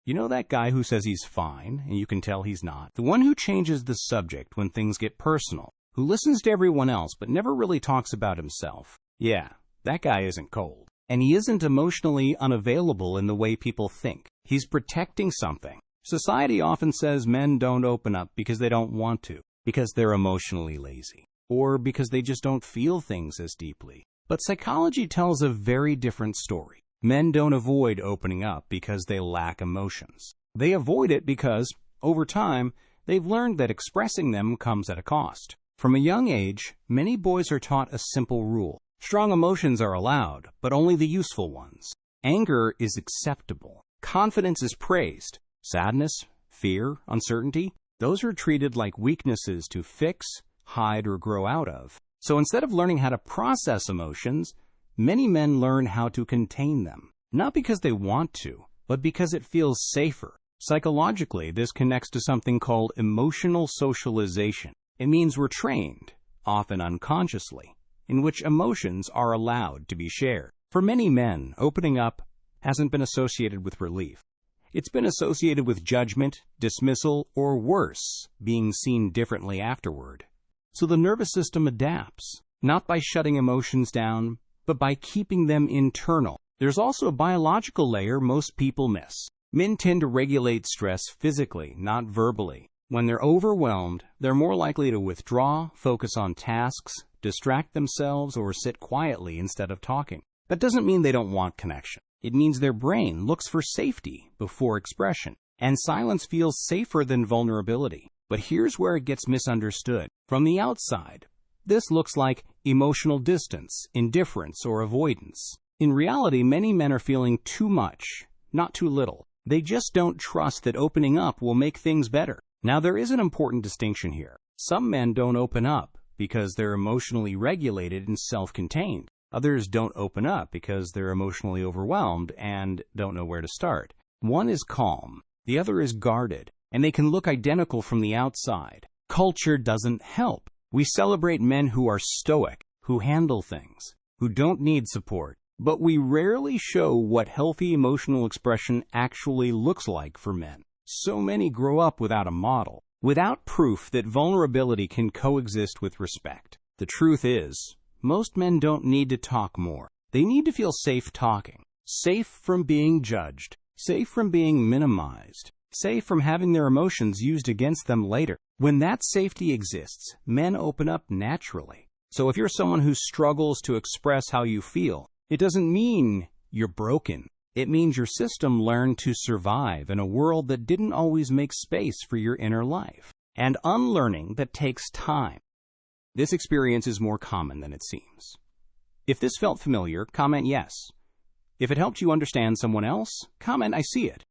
You know that guy who says he's fine, and you can tell he's not? The one who changes the subject when things get personal, who listens to everyone else but never really talks about himself. Yeah, that guy isn't cold. And he isn't emotionally unavailable in the way people think. He's protecting something. Society often says men don't open up because they don't want to, because they're emotionally lazy, or because they just don't feel things as deeply. But psychology tells a very different story. Men don't avoid opening up because they lack emotions. They avoid it because, over time, they've learned that expressing them comes at a cost. From a young age, many boys are taught a simple rule. Strong emotions are allowed, but only the useful ones. Anger is acceptable. Confidence is praised. Sadness, fear, uncertainty, those are treated like weaknesses to fix, hide, or grow out of. So instead of learning how to process emotions, many men learn how to contain them. Not because they want to, but because it feels safer. Psychologically, this connects to something called emotional socialization. It means we're trained, often unconsciously, in which emotions are allowed to be shared. For many men, opening up hasn't been associated with relief. It's been associated with judgment, dismissal, or worse, being seen differently afterward. So the nervous system adapts, not by shutting emotions down, but by keeping them internal. There's also a biological layer most people miss. Men tend to regulate stress physically, not verbally. When they're overwhelmed, they're more likely to withdraw, focus on tasks, distract themselves, or sit quietly instead of talking. That doesn't mean they don't want connection. It means their brain looks for safety before expression, and silence feels safer than vulnerability. But here's where it gets misunderstood. From the outside, this looks like emotional distance, indifference, or avoidance. In reality, many men are feeling too much, not too little. They just don't trust that opening up will make things better. Now, there is an important distinction here. Some men don't open up because they're emotionally regulated and self-contained. Others don't open up because they're emotionally overwhelmed and don't know where to start. One is calm, the other is guarded, and they can look identical from the outside. Culture doesn't help. We celebrate men who are stoic, who handle things, who don't need support, but we rarely show what healthy emotional expression actually looks like for men. So many grow up without a model, without proof that vulnerability can coexist with respect. The truth is, most men don't need to talk more. They need to feel safe talking, safe from being judged, safe from being minimized, safe from having their emotions used against them later. When that safety exists, men open up naturally. So if you're someone who struggles to express how you feel, it doesn't mean you're broken. It means your system learned to survive in a world that didn't always make space for your inner life. And unlearning that takes time. This experience is more common than it seems. If this felt familiar, comment yes. If it helped you understand someone else, comment I see it.